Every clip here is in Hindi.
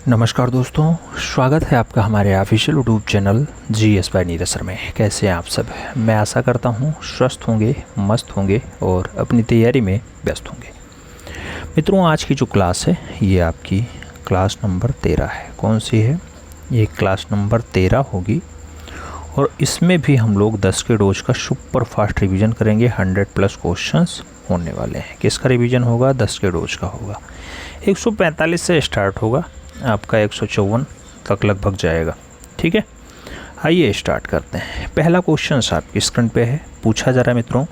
नमस्कार दोस्तों, स्वागत है आपका हमारे official YouTube channel GS by Neeraj sir में। कैसे हैं आप सब? मैं आशा करता हूं स्वस्थ होंगे, मस्त होंगे और अपनी तैयारी में व्यस्त होंगे। मित्रों, आज की जो क्लास है ये आपकी क्लास नंबर 13 है। कौन सी है? ये क्लास नंबर 13 होगी और इसमें भी हम लोग 10 के डोज का सुपर फास्ट रिवीजन करेंगे। 100+ क्वेश्चंस होने वाले हैं। किसका रिवीजन होगा? 10 के डोज का होगा। 145 से स्टार्ट होगा, आपका 154 तक लगभग जाएगा। ठीक है, आइए स्टार्ट करते हैं। पहला क्वेश्चन आपकी स्क्रीन पे है। पूछा जा रहा है मित्रों,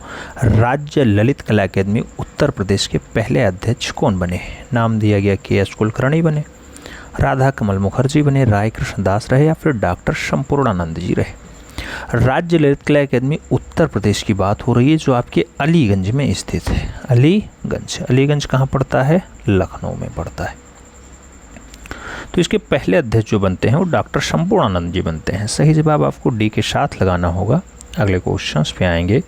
राज्य ललित कला अकादमी उत्तर प्रदेश के पहले अध्यक्ष कौन बने? नाम दिया गया KS कुलकर्णी बने, राधा कमल मुखर्जी बने, राय कृष्ण दास रहे या फिर डॉक्टर संपूर्णानंद जी रहे। राज्य ललित कला अकादमी उत्तर प्रदेश की बात हो रही है, जो आपके अलीगंज में स्थित है। अलीगंज कहाँ पड़ता है? लखनऊ में पड़ता है। तो इसके पहले अध्यक्ष जो बनते हैं वो डॉक्टर संपूर्णानंद जी बनते हैं। सही जवाब आपको डी के साथ लगाना होगा। अगले क्वेश्चंस पे आएंगे।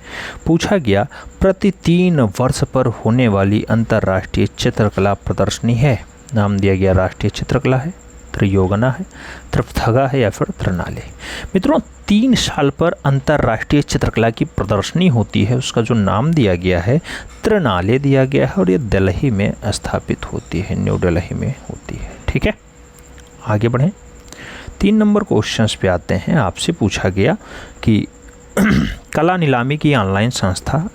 पूछा गया, प्रति 3 वर्ष पर होने वाली अंतर्राष्ट्रीय चित्रकला प्रदर्शनी है। नाम दिया गया राष्ट्रीय चित्रकला है, त्रियोगना है, त्रिपथगा है या फिर त्रिनाले। मित्रों, 3 साल पर अंतर्राष्ट्रीय चित्रकला की प्रदर्शनी होती है। उसका जो नाम दिया गया है त्रिनाले दिया गया है और ये दिल्ली में स्थापित होती है, न्यू दिल्ली में होती है। ठीक है, आगे बढ़ें। 3 नंबर क्वेश्चंस पे आते हैं। आपसे पूछा गया कि कला नीलामी की ऑनलाइन संस्था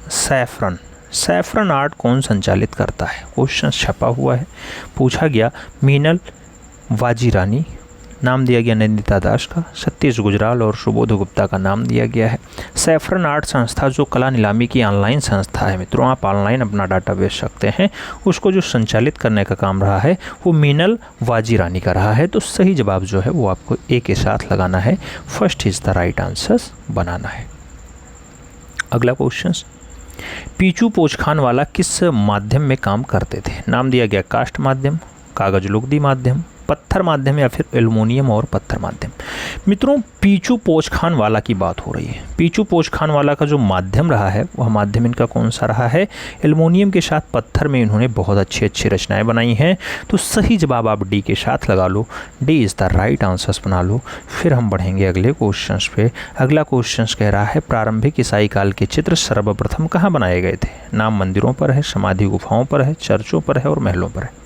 सैफरन आर्ट कौन संचालित करता है? क्वेश्चन छपा हुआ है। पूछा गया, मीनल वाजीरानी, नाम दिया गया नंदिता दास का, सतीश गुजराल और सुबोध गुप्ता का नाम दिया गया है। सैफरन आर्ट संस्था जो कला नीलामी की ऑनलाइन संस्था है मित्रों, आप ऑनलाइन अपना डाटा बेच सकते हैं, उसको जो संचालित करने का काम रहा है वो मीनल वाजीरानी का रहा है। तो सही जवाब जो है वो आपको ए के साथ लगाना है। First is the right answer बनाना है। अगला क्वेश्चन, पीचू पोचखान वाला किस माध्यम में काम करते थे? नाम दिया गया कास्ट माध्यम, कागज लुगदी माध्यम, पत्थर माध्यम या फिर एल्युमिनियम और पत्थर माध्यम। मित्रों, पीचू पोचखान वाला की बात हो रही है। पीचू पोचखान वाला का जो माध्यम रहा है वह माध्यम इनका कौन सा रहा है? एल्युमिनियम के साथ पत्थर में इन्होंने बहुत अच्छी रचनाएं बनाई हैं। तो सही जवाब आप डी के साथ लगा लो। D is the right answer बना लो। फिर हम बढ़ेंगे अगले क्वेश्चन पे। अगला क्वेश्चन कह रहा है, प्रारंभिक ईसाई काल के चित्र सर्वप्रथम कहाँ बनाए गए थे? नाम मंदिरों पर है, समाधि गुफाओं पर है, चर्चों पर है और महलों पर है।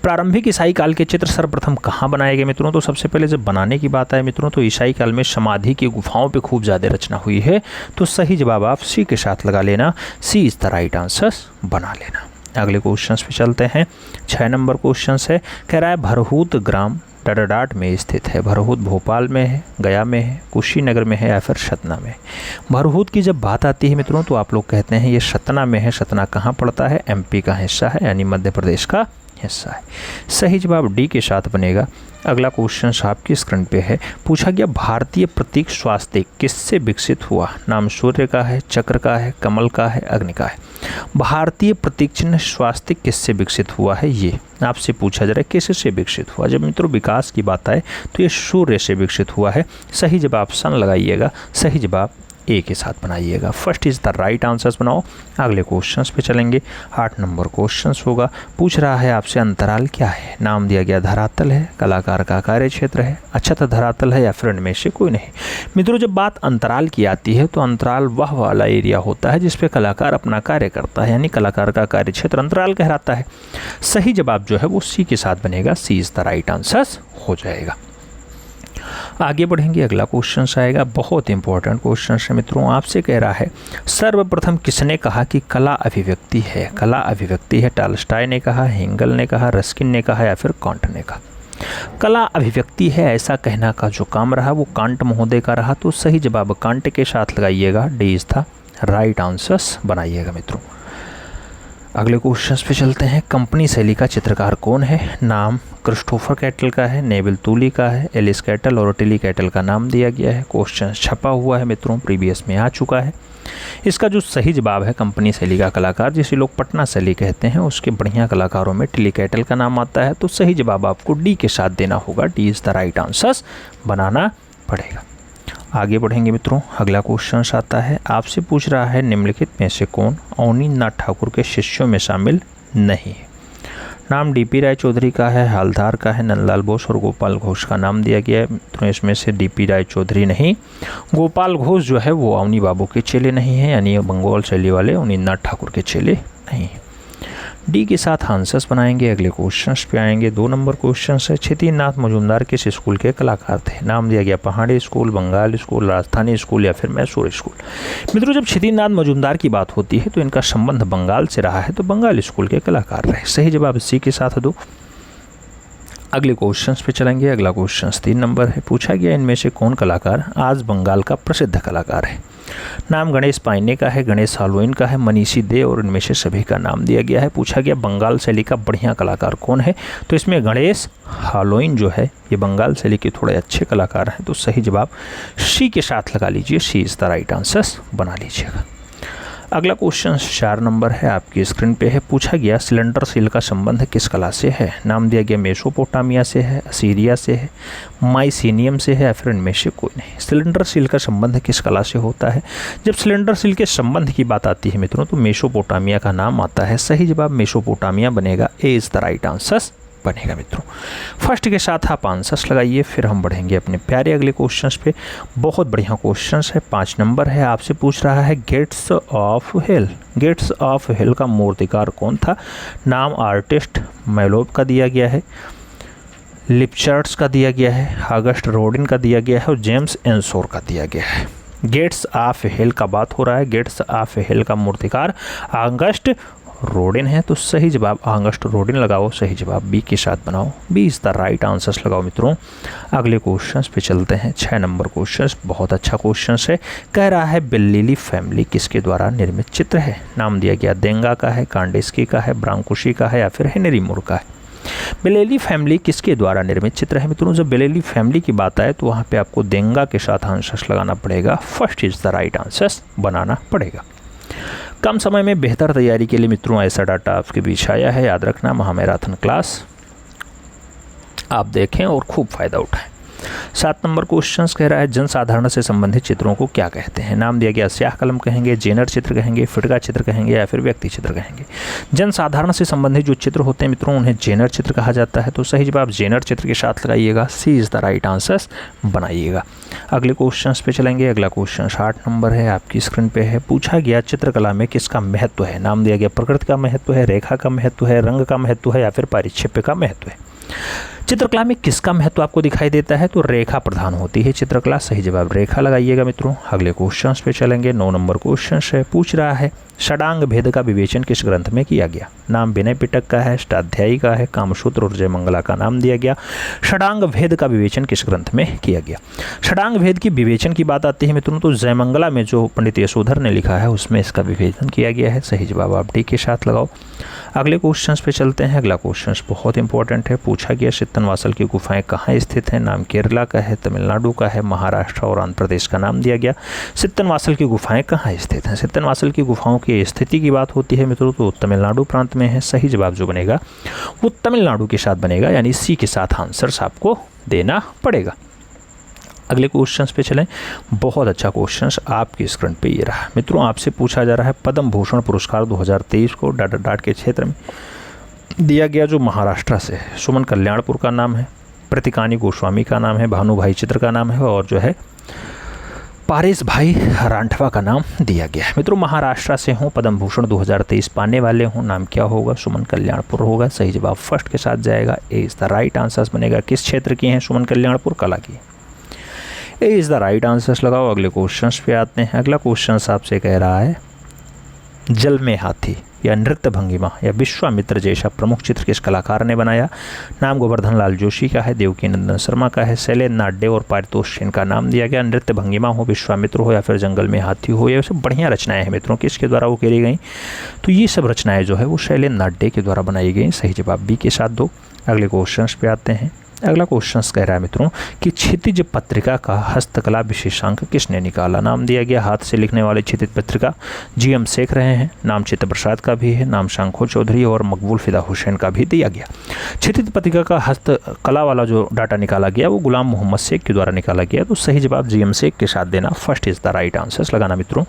प्रारंभिक ईसाई काल के चित्र सर्वप्रथम कहाँ बनाए गए मित्रों? तो सबसे पहले जब बनाने की बात आए मित्रों, तो ईसाई काल में समाधि की गुफाओं पे खूब ज़्यादा रचना हुई है। तो सही जवाब आप सी के साथ लगा लेना। सी इज़ द राइट आंसर बना लेना। अगले क्वेश्चन पे चलते हैं। 6 नंबर क्वेश्चन है। कह रहा है, भरहूत ग्राम डडाडाट में स्थित है। भरहूत भोपाल में है, गया में है, कुशीनगर में है या फिर सतना में? भरहूत की जब बात आती है मित्रों तो आप लोग कहते हैं ये सतना में है। सतना कहाँ पड़ता है? MP का हिस्सा है, यानी मध्य प्रदेश का हिस्सा है। सही जवाब डी के साथ बनेगा। अगला क्वेश्चन आपकी स्क्रीन पे है। पूछा गया, भारतीय प्रतीक स्वास्तिक किससे विकसित हुआ? नाम सूर्य का है, चक्र का है, कमल का है, अग्नि का है। भारतीय प्रतीक चिन्ह स्वास्तिक किससे विकसित हुआ है? ये आपसे पूछा जा रहा है किससे विकसित हुआ। जब मित्रों विकास की बात आए तो ये सूर्य से विकसित हुआ है। सही जवाब सन लगाइएगा। सही जवाब ए के साथ बनाइएगा। First is the right answers बनाओ। अगले क्वेश्चंस पे चलेंगे। 8 नंबर क्वेश्चंस होगा। पूछ रहा है आपसे, अंतराल क्या है? नाम दिया गया धरातल है, कलाकार का कार्य क्षेत्र है, अच्छा धरातल है या फिर इनमें से कोई नहीं। मित्रों, जब बात अंतराल की आती है तो अंतराल वह वाला एरिया होता है जिसपे कलाकार अपना कार्य करता है, यानी कलाकार का कार्य क्षेत्र अंतराल कहलाता है। सही जवाब जो है वो सी के साथ बनेगा। सी इज द राइट आंसर हो जाएगा। आगे बढ़ेंगे। अगला क्वेश्चन आएगा, बहुत इंपॉर्टेंट क्वेश्चन है मित्रों। आपसे कह रहा है, सर्वप्रथम किसने कहा कि कला अभिव्यक्ति है? कला अभिव्यक्ति है। टॉल्स्टॉय ने कहा, हेगल ने कहा, रस्किन ने कहा या फिर कांट ने कहा? कला अभिव्यक्ति है ऐसा कहना का जो काम रहा वो कांट महोदय का रहा। तो सही जवाब कांट के साथ लगाइएगा। D is the right answers बनाइएगा मित्रों। अगले क्वेश्चन पे चलते हैं। कंपनी शैली का चित्रकार कौन है? नाम क्रिस्टोफर कैटल का है, नेविल तूली का है, एलिस कैटल और टिली कैटल का नाम दिया गया है। क्वेश्चन छपा हुआ है मित्रों, प्रीवियस में आ चुका है। इसका जो सही जवाब है, कंपनी शैली का कलाकार जिसे लोग पटना शैली कहते हैं, उसके बढ़िया कलाकारों में टिली कैटल का नाम आता है। तो सही जवाब आपको डी के साथ देना होगा। D is the right answer बनाना पड़ेगा। आगे बढ़ेंगे मित्रों। अगला क्वेश्चन आता है, आपसे पूछ रहा है, निम्नलिखित में से कौन अवनींद्रनाथ ठाकुर के शिष्यों में शामिल नहीं है? नाम डीपी राय चौधरी का है, हवलदार का है, नंदलाल बोस और गोपाल घोष का नाम दिया गया है। मित्रों इसमें से डीपी राय चौधरी नहीं, गोपाल घोष जो है वो अवनी बाबू के चेले नहीं हैं, यानी बंगाल शैली वाले अवनींद्रनाथ ठाकुर के चेले नहीं हैं। डी के साथ आंसर्स बनाएंगे। अगले क्वेश्चन पे आएंगे। 2 नंबर क्वेश्चन है, क्षितिज मजूमदार किस स्कूल के कलाकार थे? नाम दिया गया Pahari school, Bengal school, Rajasthani school या फिर मैसूर स्कूल। मित्रों जब क्षितिज मजूमदार की बात होती है तो इनका संबंध बंगाल से रहा है, तो बंगाल स्कूल के कलाकार रहे। सही जवाब सी के साथ दो। अगले क्वेश्चन पे चलेंगे। अगला क्वेश्चन 3 नंबर है, पूछा गया इनमें से कौन कलाकार आज बंगाल का प्रसिद्ध कलाकार है? नाम गणेश पाइने का है, गणेश हालोइन का है, मनीषी दे और इनमें से सभी का नाम दिया गया है। पूछा गया बंगाल शैली का बढ़िया कलाकार कौन है? तो इसमें गणेश हालोइन जो है ये बंगाल शैली के थोड़े अच्छे कलाकार हैं, तो सही जवाब सी के साथ लगा लीजिए। सी इज द राइट आंसर बना लीजिएगा। अगला क्वेश्चन 4 नंबर है, आपकी स्क्रीन पे है। पूछा गया सिलेंडर सील का संबंध किस कला से है? नाम दिया गया मेसोपोटामिया से है, असीरिया से है, माइसीनियम से है या फिर इनमें से कोई नहीं। सिलेंडर सील का संबंध किस कला से होता है? जब सिलेंडर सील के संबंध की बात आती है मित्रों तो मेसोपोटामिया का नाम आता है। सही जवाब मेसोपोटामिया बनेगा। ए इज द राइट आंसर बनेगा। मित्रों फर्स्ट के साथ आप आंसर्स लगाइए, फिर हम बढ़ेंगे अपने प्यारे अगले क्वेश्चंस पे। बहुत बढ़िया क्वेश्चंस है। 5 नंबर है, आपसे पूछ रहा है Gates of Hell. Gates of Hell का मूर्तिकार कौन था? नाम आर्टिस्ट मैलोब का दिया गया है, लिपचार्ड्स का दिया गया है, ऑगस्ट रोडिन का दिया गया है और जेम्स एंसोर का दिया गया है। गेट्स ऑफ हेल का बात हो रहा है। गेट्स ऑफ हेल का मूर्तिकार ऑगस्ट रोडिन है, तो सही जवाब ऑगस्ट रोडिन लगाओ। सही जवाब बी के साथ बनाओ। B is the right answers लगाओ। मित्रों अगले क्वेश्चंस पे चलते हैं। 6 नंबर क्वेश्चंस बहुत अच्छा क्वेश्चन है। कह रहा है बेलेली फैमिली किसके द्वारा निर्मित चित्र है? नाम दिया गया देंगा का है, कांडेस्की का है, ब्रांकुशी का है या फिर हेनरी मूर का है। बेलेली फैमिली किसके द्वारा निर्मित चित्र है? मित्रों जब बेलेली फैमिली की बात आए तो वहाँ पे आपको देंगा के साथ आंसर्स लगाना पड़ेगा। First is the right answers बनाना पड़ेगा। कम समय में बेहतर तैयारी के लिए मित्रों ऐसा डाटा आपके बीच आया है। याद रखना महामैराथन क्लास आप देखें और खूब फायदा उठाएं। 7 नंबर क्वेश्चन कह रहा है जनसाधारण से संबंधित चित्रों को क्या कहते हैं? नाम दिया गया स्याह कलम कहेंगे, जेनर चित्र कहेंगे, फिटका चित्र कहेंगे या फिर व्यक्ति चित्र कहेंगे। जनसाधारण से संबंधित जो चित्र होते हैं मित्रों उन्हें जेनर चित्र कहा जाता है, तो सही जवाब जेनर चित्र के साथ लगाइएगा। सी इज द राइट आंसर बनाइएगा। अगले क्वेश्चन पे चलेंगे। अगला क्वेश्चन 8 नंबर है, आपकी स्क्रीन पे है। पूछा गया चित्रकला में किसका महत्व है? नाम दिया गया प्रकृति का महत्व है, रेखा का महत्व है, रंग का महत्व है या फिर परिक्षेप्य का महत्व है। चित्रकला में किसका महत्व आपको दिखाई देता है? तो रेखा प्रधान होती है चित्रकला। सही जवाब रेखा लगाइएगा। मित्रों अगले क्वेश्चंस पे चलेंगे। 9 नंबर क्वेश्चन है, पूछ रहा है षडांग भेद का विवेचन किस ग्रंथ में किया गया? नाम विनय पिटक का है, अष्टाध्यायी का है, कामसूत्र और जयमंगला का नाम दिया गया। षडांग भेद का विवेचन किस ग्रंथ में किया गया? षडांग भेद की विवेचन की बात आती है मित्रों तो जयमंगला में जो पंडित यशोधर ने लिखा है उसमें इसका विवेचन किया गया है। सही जवाब आप डी के साथ लगाओ। अगले क्वेश्चंस पे चलते हैं। अगला क्वेश्चन बहुत इंपॉर्टेंट है। पूछा गया सित्तनवासल की गुफाएं कहाँ स्थित हैं? नाम केरला का है, तमिलनाडु का है, महाराष्ट्र और आंध्र प्रदेश का नाम दिया गया। सित्तनवासल की गुफाएं कहाँ स्थित हैं? सित्तनवासल की गुफाओं की स्थिति की बात होती है मित्रों तो तमिलनाडु प्रांत में है। सही जवाब जो बनेगा वो तमिलनाडु के साथ बनेगा, यानी सी के साथ आंसर्स आपको देना पड़ेगा। अगले क्वेश्चंस पे चलें। बहुत अच्छा क्वेश्चंस आपकी स्क्रीन पे ये रहा। मित्रों आपसे पूछा जा रहा है पद्म भूषण पुरस्कार 2023 को डाट के क्षेत्र में दिया गया जो महाराष्ट्र से है। सुमन कल्याणपुर का नाम है, प्रतिकानी गोस्वामी का नाम है, भानुभाई चित्र का नाम है और जो है पारिस भाई रांठवा का नाम दिया गया है। मित्रों महाराष्ट्र से हों, पद्म भूषण 2023 पाने वाले हों, नाम क्या होगा? सुमन कल्याणपुर होगा। सही जवाब फर्स्ट के साथ जाएगा। ए इज द राइट आंसर बनेगा। किस क्षेत्र की हैं सुमन कल्याणपुर? कला की। ए इज द राइट आंसर्स लगाओ। अगले क्वेश्चंस पे आते हैं। अगला क्वेश्चन आपसे कह रहा है जल में हाथी या नृत्य भंगिमा या विश्वामित्र जैसा प्रमुख चित्र किस कलाकार ने बनाया? नाम गोवर्धन लाल जोशी का है, देवकी नंदन शर्मा का है, शैलेंद्र नाड्डे और पारितोष सेन का नाम दिया गया। नृत्य भंगिमा हो, विश्वामित्र हो या फिर जंगल में हाथी हो, ये सब बढ़िया रचनाएं हैं मित्रों। किसके द्वारा वो करी गई? तो ये सब रचनाएं जो है वो शैलेंद्र नाड्डे के द्वारा बनाई गई। सही जवाब बी के साथ दो। अगले क्वेश्चन पे आते हैं। अगला क्वेश्चन कह रहा है मित्रों कि क्षितिज पत्रिका का हस्तकला विशेषांक किसने निकाला? नाम दिया गया हाथ से लिखने वाली क्षितिज पत्रिका GM शेख रहे हैं, नाम चित्त प्रसाद का भी है, नाम शंखो चौधरी और मकबूल फिदा हुसैन का भी दिया गया। क्षितिज पत्रिका का हस्तकला वाला जो डाटा निकाला गया वो गुलाम मोहम्मद शेख के द्वारा निकाला गया, तो सही जवाब GM शेख के साथ देना। First is the right answer लगाना मित्रों।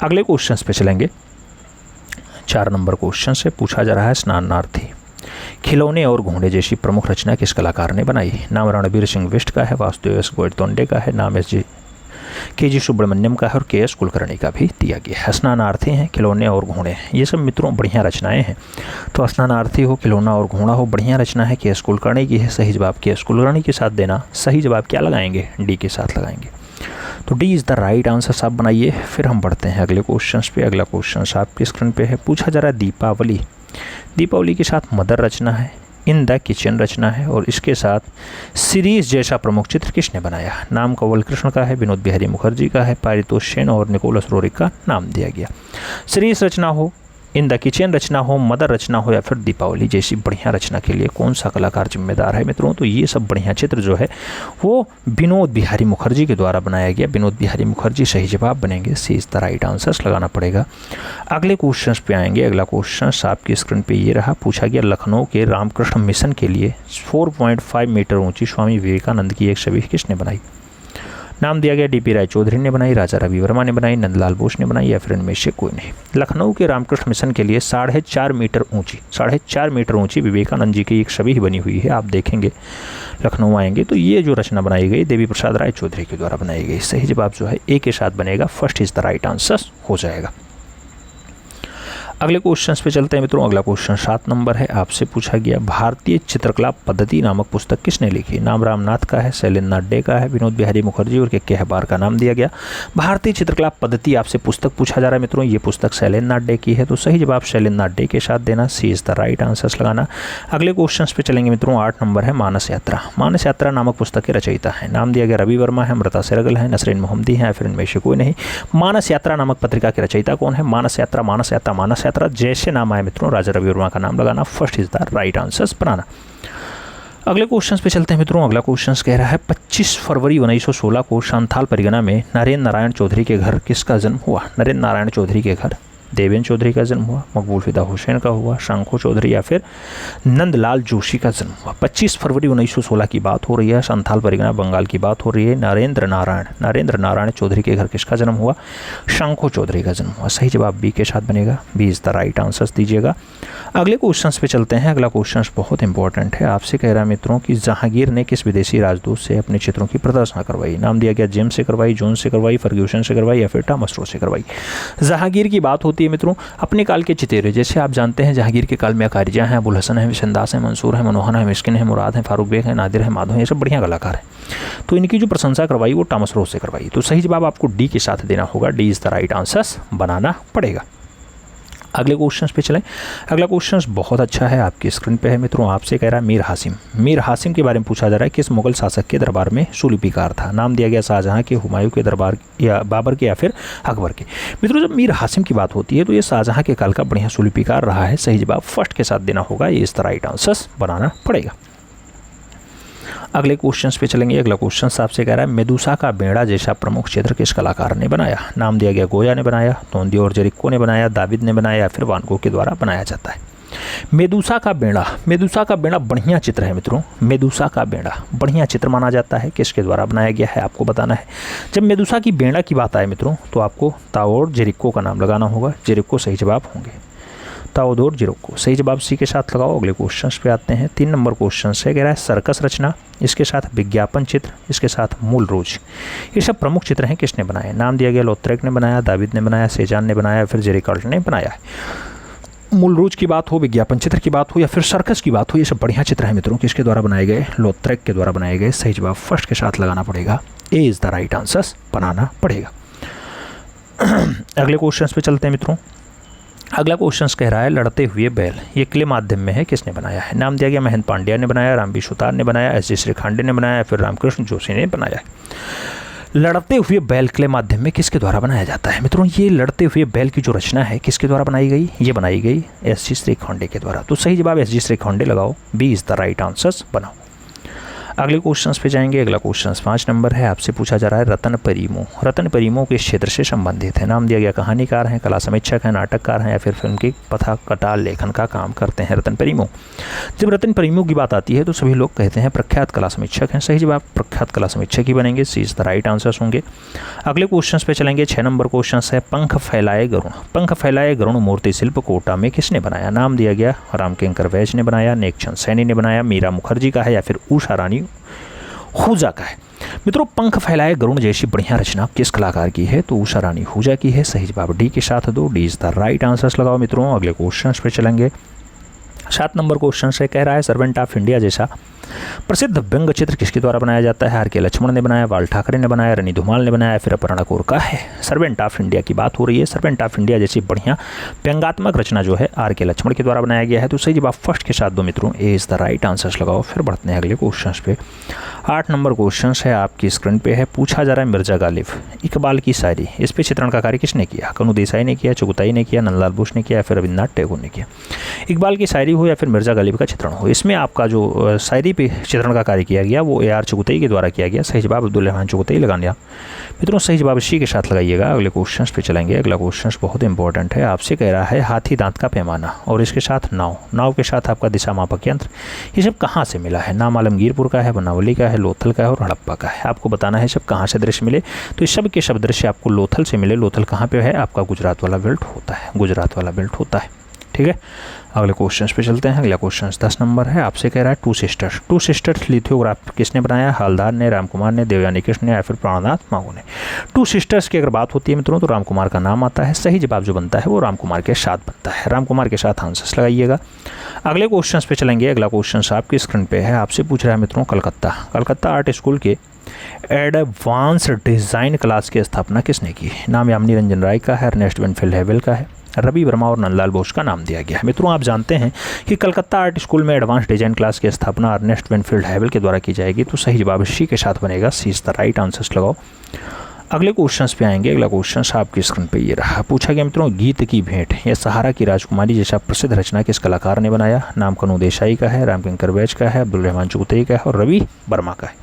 अगले क्वेश्चन पे चलेंगे। 4 नंबर क्वेश्चन से पूछा जा रहा है स्नानार्थी खिलौने और घोड़े जैसी प्रमुख रचना किस कलाकार ने बनाई? नाम रणबीर सिंह बिष्ट का है, वासुदेव एस गोयतोंडे का है, नाम के जी सुब्रमण्यम का है और के एस कुलकर्णी का भी दिया गया है। स्नानार्थी हैं, खिलौने और घोड़े, ये सब मित्रों बढ़िया रचनाएं हैं। तो स्नानार्थी हो, खिलौना और घोड़ा हो, बढ़िया रचना है, के एस कुलकर्णी की है। सही जवाब के एस कुलकर्णी के साथ देना। सही जवाब क्या लगाएंगे? डी के साथ लगाएंगे। तो D is the right answer साहब बनाइए। फिर हम बढ़ते हैं अगले क्वेश्चन पे। अगला क्वेश्चन आपकी स्क्रीन पे है। पूछा जा रहा है दीपावली। दीपावली के साथ मदर रचना है, इन द किचन रचना है और इसके साथ सीरीज जैसा प्रमुख चित्र किसने बनाया? नाम कंवल कृष्ण का है, विनोद बिहारी मुखर्जी का है, पारितोष सेन और निकोलस रोरिक का नाम दिया गया। सीरीज रचना हो, इन द किचन रचना हो, मदर रचना हो या फिर दीपावली जैसी बढ़िया रचना के लिए कौन सा कलाकार जिम्मेदार है मित्रों? तो ये सब बढ़िया चित्र जो है वो विनोद बिहारी मुखर्जी के द्वारा बनाया गया। विनोद बिहारी मुखर्जी सही जवाब बनेंगे। सी इज द राइट आंसर्स लगाना पड़ेगा। अगले क्वेश्चन पे आएंगे। अगला क्वेश्चन आपकी स्क्रीन पे ये रहा। पूछा गया लखनऊ के रामकृष्ण मिशन के लिए 4.5 मीटर ऊंची स्वामी विवेकानंद की एक छवि किसने बनाई? नाम दिया गया डीपी राय चौधरी ने बनाई, राजा रवि वर्मा ने बनाई, नंदलाल बोस ने बनाई या फिर इनमें से कोई नहीं। लखनऊ के रामकृष्ण मिशन के लिए 4.5 मीटर ऊंची विवेकानंद जी की एक छवि बनी हुई है। आप देखेंगे लखनऊ आएंगे तो ये जो रचना बनाई गई देवी प्रसाद राय चौधरी के द्वारा बनाई गई। सही जवाब जो है ए के साथ बनेगा। First is the right answer हो जाएगा। अगले क्वेश्चन पे चलते हैं मित्रों। अगला क्वेश्चन 7 नंबर है। आपसे पूछा गया भारतीय चित्रकला पद्धति नामक पुस्तक किसने लिखी? नाम रामनाथ का है, शैलेंद्रनाथ डे का है, विनोद बिहारी मुखर्जी और के हबार का नाम दिया गया। भारतीय चित्रकला पद्धति आपसे पुस्तक पूछा जा रहा है मित्रों। ये पुस्तक शैलेंद्रनाथ डे की है। तो सही जवाब शैलेंद्रनाथ डे के साथ देना। सी इज द राइट आंसर्स लगाना। अगले क्वेश्चन पे चलेंगे मित्रों। 8 नंबर है मानस यात्रा। मानस यात्रा नामक पुस्तक के रचयिता है। नाम दिया गया रवि वर्मा है, अमृता सेरगल है, नसरीन मोहम्मदी है या फिर इनमें से कोई नहीं। मानस यात्रा नामक पत्रिका के रचयिता कौन है? मानस यात्रा जैसे नाम आए मित्रों राजा रवि वर्मा का नाम लगाना। First is the right answers बनाना। अगले क्वेश्चन पे चलते हैं मित्रों। अगला क्वेश्चन कह रहा है 25 फरवरी 1916 को संथाल परिगणा में नरेंद्र नारायण चौधरी के घर किसका जन्म हुआ? नरेंद्र नारायण चौधरी के घर देवेंद्र चौधरी का जन्म हुआ, मकबूल फिदा हुसैन का हुआ, शंखो चौधरी या फिर नंदलाल जोशी का जन्म हुआ। 25 फरवरी 1916 की बात हो रही है, संथाल परिगणा बंगाल की बात हो रही है। नरेंद्र नारायण चौधरी के घर किसका जन्म हुआ? शंखो चौधरी का जन्म हुआ। सही जवाब बी के साथ बनेगा। B is the right answers दीजिएगा। अगले क्वेश्चन पे चलते हैं। अगला क्वेश्चन बहुत इंपॉर्टेंट है। आपसे कह रहा है मित्रों कि जहांगीर ने किस विदेशी राजदूत से अपने चित्रों की प्रदर्शना करवाई? नाम दिया गया जेम्स से करवाई, जोन से करवाई, फर्ग्यूसन से करवाई या फिर टॉमस रो से करवाई। जहांगीर की बात होती है मित्रों अपने काल के चितेरे, जैसे आप जानते हैं जहांगीर के काल में अकारिजा हैं, अबुल हसन है, विशनदास है, मंसूर है, मनोहर है, मिस्किन है, मुराद है, फारूक बेग है, नादिर है, माधव है, ये सब बढ़िया कलाकार हैं। तो इनकी जो प्रशंसा करवाई वो टॉमस रोज से करवाई। तो सही जवाब आपको डी के साथ देना होगा। D is the right answers बनाना पड़ेगा। अगले क्वेश्चन पे चलें। अगला क्वेश्चन बहुत अच्छा है, आपकी स्क्रीन पे है मित्रों। आपसे कह रहा है मीर हासिम के बारे में पूछा जा रहा है। किस मुगल शासक के दरबार में सुलिपिकार था? नाम दिया गया शाहजहां के, हुमायूं के दरबार या बाबर के या फिर अकबर के। मित्रों जब मीर हासिम की बात होती है तो ये शाहजहां के काल का बढ़िया सुलिपिकार रहा है। सही जवाब फर्स्ट के साथ देना होगा। ये इस राइट आंसर्स बनाना पड़ेगा। अगले क्वेश्चन पे चलेंगे। अगला क्वेश्चन आपसे कह रहा है मेदुसा का बेड़ा जैसा प्रमुख चित्र किस कलाकार ने बनाया? नाम दिया गया गोया ने बनाया, तोंदी और जेरिको ने बनाया, दाविद ने बनाया या फिर वान गो के द्वारा बनाया जाता है। मेदुसा का बेड़ा बढ़िया चित्र है मित्रों। मेदुसा का बेड़ा बढ़िया चित्र माना जाता है। किसके द्वारा बनाया गया है आपको बताना है। जब मेदुसा की बेड़ा की बात आए मित्रों तो आपको ताओर जेरिको का नाम लगाना होगा। जेरिको सही जवाब होंगे। ताओदोर जेरिको सही जवाब सी के साथ लगाओ। अगले क्वेश्चन पे आते हैं। 3 नंबर क्वेश्चन से कह रहा है सर्कस रचना, इसके साथ विज्ञापन चित्र, इसके साथ मूल रोज, ये सब प्रमुख चित्र हैं किसने बनाए? नाम दिया गया लोत्रेक ने बनाया, दाविद ने बनाया, सेजान ने बनाया, फिर जेरिकल्ट ने बनाया है। मूल रोज की बात हो, विज्ञापन चित्र की बात हो या फिर सर्कस की बात हो, ये सब बढ़िया चित्र है मित्रों। किसके द्वारा बनाए गए? लोत्रेक के द्वारा बनाए गए। सही जवाब फर्स्ट के साथ लगाना पड़ेगा। ए इज द राइट आंसर्स बनाना पड़ेगा। अगले क्वेश्चन पे चलते हैं मित्रों। अगला क्वेश्चन कह रहा है लड़ते हुए बैल, ये क्ले माध्यम में है, किसने बनाया है? नाम दिया गया महेंद्र पांड्या ने बनाया, रामबी सुतार ने बनाया, एस जी श्रीखांडे ने बनाया, फिर रामकृष्ण जोशी ने बनाया है। लड़ते हुए बैल क्ले माध्यम में किसके द्वारा बनाया जाता है मित्रों? ये लड़ते हुए बैल की जो रचना है किसके द्वारा बनाई गई? ये बनाई गई एस जी श्रीखांडे के द्वारा। तो सही जवाब एस जी श्रीखांडे लगाओ। B is the right answers बनाओ। अगले क्वेश्चन पे जाएंगे। अगला क्वेश्चन 5 नंबर है, आपसे पूछा जा रहा है रतन परीमो। रतन परीमो किस क्षेत्र से संबंधित है? नाम दिया गया कहानीकार हैं, कला समीक्षक हैं, नाटककार हैं या फिर फिल्म की कथा कटा लेखन का काम करते हैं रतन परीमो। जब रतन परीमो की बात आती है तो सभी लोग कहते हैं प्रख्यात कला समीक्षक हैं। सही जवाब प्रख्यात कला समीक्षक ही बनेंगे, सी इज द राइट आंसर्स होंगे। अगले क्वेश्चन पे चलेंगे। 6 नंबर क्वेश्चन है, पंख फैलाए गरुण। पंख फैलाए गरुण मूर्ति शिल्प कोटा में किसने बनाया? नाम दिया गया रामकिंकर वैज ने बनाया, नेकचंद सैनी ने बनाया, मीरा मुखर्जी का है या फिर उषा रानी हुजा का है। मित्रों, पंख फैलाए गरुण जैसी बढ़िया रचना किस कलाकार की है? तो उषा रानी हुजा की है। सही जवाब डी के साथ दो, D is the right answers लगाओ मित्रों। अगले क्वेश्चन पे चलेंगे। 7 नंबर क्वेश्चन से कह रहा है सर्वेंट ऑफ इंडिया जैसा प्रसिद्ध व्यंग चित्र किसके द्वारा बनाया जाता है? आर.के. लक्ष्मण ने बनाया, बाल ठाकरे ने बनाया, रनी धुमाल ने बनाया, फिर अपर्णा कौर का है। सर्वेंट ऑफ इंडिया की बात हो रही है। सर्वेंट ऑफ इंडिया जैसी बढ़िया व्यंगात्मक रचना जो है आर.के. लक्ष्मण के द्वारा बनाया गया है। तो सही जवाब फर्स्ट के साथ दो मित्रों, ए इज द राइट आंसर्स लगाओ। फिर बढ़ते हैं अगले क्वेश्चन पे। 8 नंबर क्वेश्चन है, आपकी स्क्रीन पे है। पूछा जा रहा है मिर्जा गालिब इकबाल की शायरी, इस पे चित्रण का कार्य किसने किया? कनू देसाई ने किया, चुगताई ने किया, नंदलाल बोस ने किया या फिर रविन्द्रनाथ टैगोर ने किया। इकबाल की शायरी हो या फिर मिर्जा गालिब का चित्रण हो, इसमें आपका जो शायरी पे चित्रण का कार्य किया गया वो ए.आर. चुगताई के द्वारा किया गया। सही जवाब अब्दुल रहमान चुगताई लगाने मित्रों, सही जवाब सी के साथ लगाइएगा। अगले क्वेश्चन पे चलेंगे। अगला क्वेश्चन बहुत इंपॉर्टेंट है, आपसे कह रहा है हाथी दांत का पैमाना और इसके साथ नाव, नाव के साथ आपका दिशा मापक यंत्र, ये सब कहाँ से मिला है? नाम आलमगीरपुर का है, बनावली का है, लोथल का है और हड़प्पा का है। आपको बताना है सब कहाँ से दृश्य मिले। तो इस सब के सब दृश्य आपको लोथल से मिले। लोथल कहाँ पे है? आपका गुजरात वाला बेल्ट होता है, गुजरात वाला बेल्ट होता है। ठीक है, अगले क्वेश्चन पे चलते हैं। अगला क्वेश्चन 10 नंबर है, आपसे कह रहा है two sisters. Two sisters lithograph किसने बनाया? हालदार ने, रामकुमार ने, देवयानी कृष्ण ने या फिर प्राणनाथ मांगू ने। टू सिस्टर्स की अगर बात होती है मित्रों तो रामकुमार का नाम आता है। सही जवाब जो बनता है वो रामकुमार के साथ बनता है। रामकुमार के साथ आंसर्स लगाइएगा। अगले क्वेश्चन पे चलेंगे। अगला क्वेश्चन आपकी स्क्रीन पे है, आपसे पूछ रहा है मित्रों कलकत्ता, कलकत्ता आर्ट स्कूल के एडवांस डिज़ाइन क्लास की स्थापना किसने की? नाम यामिनी रंजन राय का है, अर्नेस्ट विनफील्ड हैवेल का है, रवि वर्मा और नंदलाल बोस का नाम दिया गया है। मित्रों, आप जानते हैं कि कलकत्ता आर्ट स्कूल में एडवांस डिजाइन क्लास की स्थापना अर्नेस्ट विनफील्ड हैवेल के द्वारा की जाएगी। तो सही जवाब सी के साथ बनेगा, सी इज द राइट आंसर्स लगाओ। अगले क्वेश्चंस पे आएंगे। अगला क्वेश्चन आपकी स्क्रीन पे ये रहा, पूछा गया मित्रों गीत की भेंट या सहारा की राजकुमारी जैसा प्रसिद्ध रचना किस कलाकार ने बनाया? नाम कनू देसाई का है, रामकिंकर वैज का है, अब्दुल रहमान चुगताई का है और रवि वर्मा का है।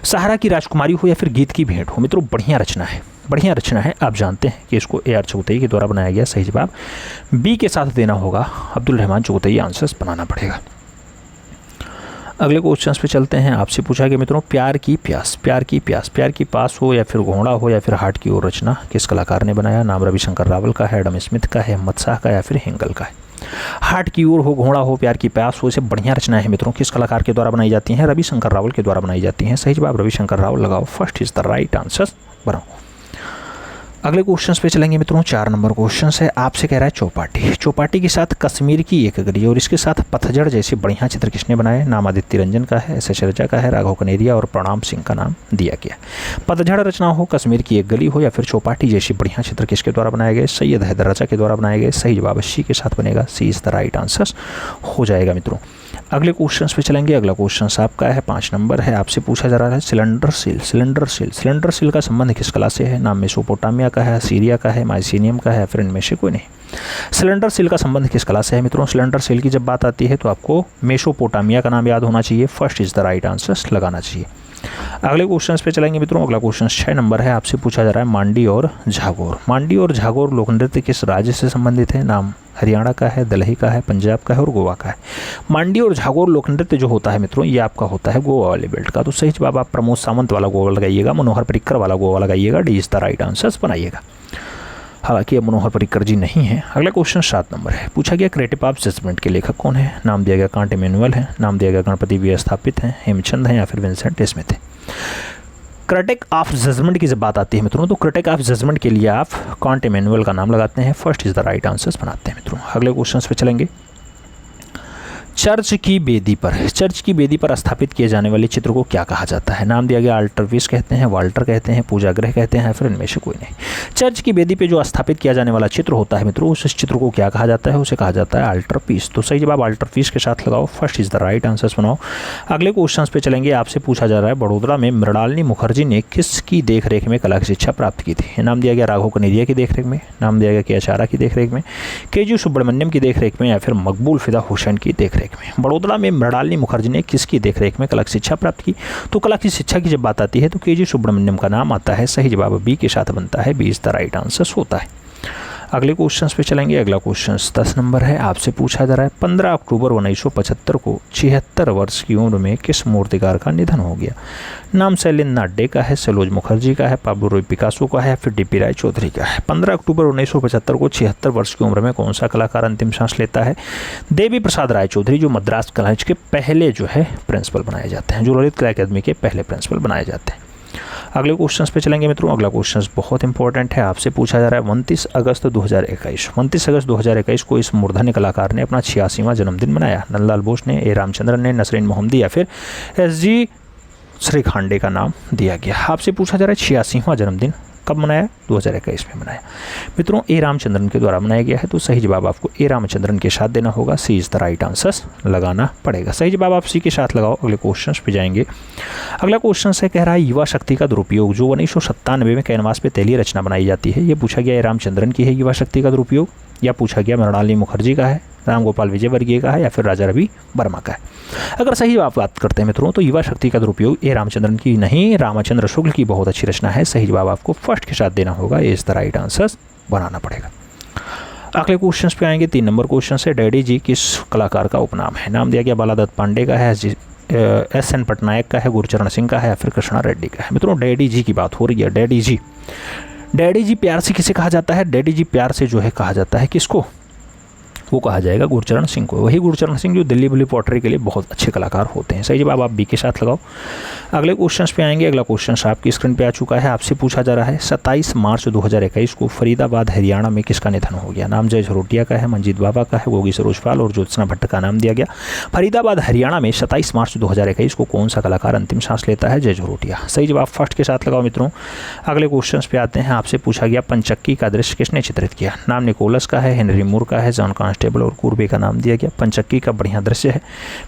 सहारा की राजकुमारी हो या फिर गीत की भेंट हो मित्रों, बढ़िया रचना है, बढ़िया रचना है। आप जानते हैं कि इसको ए.आर. चुगताई के द्वारा बनाया गया। सही जवाब बी के साथ देना होगा, अब्दुल रहमान चुगताई आंसर्स बनाना पड़ेगा। अगले क्वेश्चन पे चलते हैं। आपसे पूछा गया मित्रों प्यार की प्यास, प्यार की प्यास, प्यार की पास हो या फिर घोड़ा हो या फिर हार्ट की ओर रचना किस कलाकार ने बनाया? नाम रविशंकर रावल का है, एडम स्मिथ का है, अहमद शाह का या फिर हेंगल का है। हार्ट की ओर हो, घोड़ा हो, प्यार की प्यास हो, इसे बढ़िया रचना है मित्रों। किस कलाकार के द्वारा बनाई जाती हैं? रविशंकर रावल के द्वारा बनाई जाती हैं। सही जवाब रविशंकर रावल लगाओ, first is the right answer बनाओ। अगले क्वेश्चन पे चलेंगे मित्रों। 4 नंबर क्वेश्चन है, आपसे कह रहा है चौपाटी, चौपाटी के साथ कश्मीर की एक गली और इसके साथ पतझड़ जैसे बढ़िया चित्र किसने बनाए? नाम आदित्य रंजन का है, एस.एस. रजा का है, राघव कनेरिया और प्रणाम सिंह का नाम दिया गया। पतझड़ रचना हो, कश्मीर की एक गली हो या फिर चौपाटी जैसी बढ़िया चित्र किसके द्वारा बनाए गए? सैयद हैदर रजा के द्वारा बनाए गए। सही जवाब सी के साथ बनेगा, सी इज द राइट आंसर हो जाएगा मित्रों। अगले क्वेश्चन पे चलेंगे। अगला क्वेश्चन आपका है 5 नंबर है, आपसे पूछा जा रहा है cylinder seal, cylinder seal, cylinder seal का संबंध किस कला से है? नाम मेसोपोटामिया का है, सीरिया का है, माइसीनियम का है, फिर इनमें से कोई नहीं। सिलेंडर सील का संबंध किस कला से है मित्रों? सिलेंडर सील की जब बात आती है तो आपको मेसोपोटामिया का नाम याद होना चाहिए, first is the right answer लगाना चाहिए। अगले क्वेश्चन पे चलेंगे मित्रों। अगला क्वेश्चन 6 नंबर है, आपसे पूछा जा रहा है मांडी और झागोर, मांडी और झागोर लोक नृत्य किस राज्य से संबंधित है? नाम हरियाणा का है, दिल्ली का है, पंजाब का है और गोवा का है। मांडी और झागोर लोक नृत्य जो होता है मित्रों ये आपका होता है गोवा वाले बेल्ट का। तो सही जवाब आप प्रमोद सावंत वाला गोवा लगाइएगा, मनोहर पर्रिकर वाला गोवा लगाइएगा, D is the right answers बनाइएगा। हालांकि अब मनोहर पर्रिकर जी नहीं है। अगला क्वेश्चन 7 नंबर है, पूछा गया क्रिएटिव ऑफ जजमेंट के लेखक कौन है? नाम दिया गया कांट इमैनुअल है, नाम दिया गया गणपति विस्थापित हैं, हेमचंद हैं या फिर विंसेंट स्मिथ है। क्रिटिक ऑफ जजमेंट की जब बात आती है मित्रों तो क्रिटिक ऑफ जजमेंट के लिए आप कांट इमैनुअल का नाम लगाते हैं, first is the right answers बनाते हैं मित्रों। अगले क्वेश्चन पे चलेंगे। चर्च की बेदी पर, चर्च की बेदी पर स्थापित किए जाने वाले चित्र को क्या कहा जाता है? नाम दिया गया अल्टरवीस कहते हैं, वाल्टर कहते हैं, पूजा ग्रह कहते हैं, फिर इनमें से कोई नहीं। चर्च की बेदी पे जो स्थापित किया जाने वाला चित्र होता है मित्रों उस चित्र को क्या कहा जाता है? उसे कहा जाता है अल्टरपीस। तो सही जवाब अल्टरपीस के साथ लगाओ, first is the right answers बनाओ। अगले क्वेश्चन पे चलेंगे। आपसे पूछा जा रहा है बड़ोदरा में मृणालिनी मुखर्जी ने किसकी देखरेख में कला की शिक्षा प्राप्त की थी? नाम दिया गया राघव कनेरिया की देखरेख में, नाम दिया गया के.एच. आरा की देखरेख में, के.जी. सुब्रमण्यम की देखरेख में या फिर मकबूल फिदा हुसैन की देखरेख देखरेख में। बड़ौदा में मृणालिनी मुखर्जी ने किसकी देखरेख में कला की शिक्षा प्राप्त की? तो कला की शिक्षा की जब बात आती है तो के.जी. सुब्रमण्यम का नाम आता है। सही जवाब बी के साथ बनता है, B is the right answer होता है। अगले क्वेश्चन पे चलेंगे। अगला क्वेश्चन 10 नंबर है, आपसे पूछा जा रहा है 15 अक्टूबर 1975 को 76 वर्ष की उम्र में किस मूर्तिकार का निधन हो गया? नाम शैलेंद्र नाडे का है, सलोज मुखर्जी का है, पाब्लो रूई पिकासो का है, फिर डीपी राय चौधरी का है। 15 अक्टूबर 1975 को 76 वर्ष की उम्र में कौन सा कलाकार अंतिम सांस लेता है? देवी प्रसाद राय चौधरी, जो मद्रास कॉलेज के पहले जो है प्रिंसिपल बनाए जाते हैं, जो ललित कला अकादमी के पहले प्रिंसिपल बनाए जाते हैं। अगले क्वेश्चन पे चलेंगे मित्रों। अगला क्वेश्चन बहुत इंपॉर्टेंट है, आपसे पूछा जा रहा है 29 अगस्त 2021 को इस मूर्धन्य कलाकार ने अपना 86वां जन्मदिन मनाया। नंदलाल बोस ने, ए रामचंद्रन ने, नसरीन मोहम्मदी या फिर एस.जी. श्रीखांडे का नाम दिया गया। आपसे पूछा जा रहा है 86वां जन्मदिन कब मनाया? 2021 में मनाया। मित्रों ए रामचंद्रन के द्वारा मनाया गया है, तो सही जवाब आपको ए रामचंद्रन के साथ देना होगा, सी इज द राइट आंसर लगाना पड़ेगा। सही जवाब आप सी के साथ लगाओ। अगले क्वेश्चन पे जाएंगे। अगला क्वेश्चन से कह रहा है युवा शक्ति का दुरुपयोग, जो 1997 में कैनवास पे तैलीय रचना बनाई जाती है, ये पूछा गया ए रामचंद्रन की है युवा शक्ति का दुरुपयोग, या पूछा गया मृणालिनी मुखर्जी का है, राम गोपाल विजयवर्गीय का है, या फिर राजा रवि वर्मा का है। अगर सही आप बात करते हैं मित्रों तो युवा शक्ति का दुरुपयोग ए रामचंद्रन की नहीं, रामचंद्र शुक्ल की बहुत अच्छी रचना है। सही जवाब आपको फर्स्ट के साथ देना होगा, इज द राइट आंसर बनाना पड़ेगा। अगले क्वेश्चन पे आएंगे। 3 नंबर क्वेश्चन से डैडी जी किस कलाकार का उपनाम है? नाम दिया गया बालादत्त पांडे का है, एस.एन. पटनायक का है, गुरचरण सिंह का है, या फिर कृष्णा रेड्डी का है। मित्रों डैडी जी की बात हो रही है। डैडी जी प्यार से किसे कहा जाता है? डैडी जी प्यार से जो है कहा जाता है किसको? वो कहा जाएगा गुरचरण सिंह को। वही गुरचरण सिंह जो दिल्ली बुली पॉटरी के लिए बहुत अच्छे कलाकार होते हैं। सही जवाब आप बी के साथ लगाओ। अगले क्वेश्चन पे आएंगे। अगला क्वेश्चन आपकी स्क्रीन पे आ चुका है, आपसे पूछा जा रहा है 27 मार्च 2021 को फरीदाबाद हरियाणा में किसका निधन हो गया? नाम जय झरोटिया का है, मंजीत बाबा का है, गोगी सरोजपाल और ज्योत्सना भट्ट का नाम दिया गया। फरीदाबाद हरियाणा में 27 मार्च 2021 को कौन सा कलाकार अंतिम सांस लेता है? जय झरोटिया। सही जवाब फर्स्ट के साथ लगाओ मित्रों। अगले क्वेश्चन पे आते हैं। आपसे पूछा गया पंचक्की का दृश्य किसने चित्रित किया? नाम निकोलस का है, हेनरी मूर का है, जॉन कांस्टेबल और कूर्बे का नाम दिया गया। पंचक्की का बढ़िया दृश्य है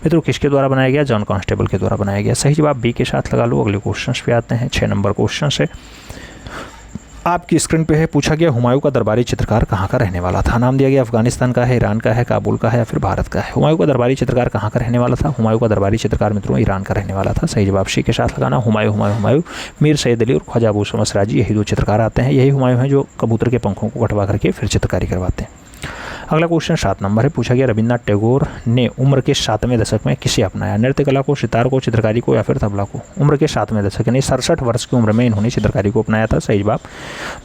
मित्रों किसके द्वारा बनाया गया? जॉन कांस्टेबल के द्वारा बनाया गया। सही जवाब बी के साथ लगा लो। अगले क्वेश्चन पे आते हैं। 6 नंबर क्वेश्चन से आपकी स्क्रीन पे है, पूछा गया हुमायूं का दरबारी चित्रकार कहाँ का रहने वाला था? नाम दिया गया अफगानिस्तान का है, ईरान का है, काबुल का है, या फिर भारत का है। हुमायूं का दरबारी चित्रकार कहाँ का रहने वाला था? हुमायूं का दरबारी चित्रकार मित्रों ईरान का रहने वाला था। सही जवाब सी के साथ लगाना। हुमायूं मीर सैयद अली और ख्वाजा अबू शमस राजी, यही 2 चित्रकार आते हैं। यही हुमायूं हैं जो कबूतर के पंखों को कटवा करके फिर चित्रकारी करवाते हैं। अगला क्वेश्चन 7 नंबर है, पूछा गया रविन्द्रनाथ टैगोर ने उम्र के 7वें दशक में किसे अपनाया? नृत्य कला को, सितार को, चित्रकारी को, या फिर तबला को? उम्र के 7वें दशक यानी 67 वर्ष की उम्र में इन्होंने चित्रकारी को अपनाया था। सही जवाब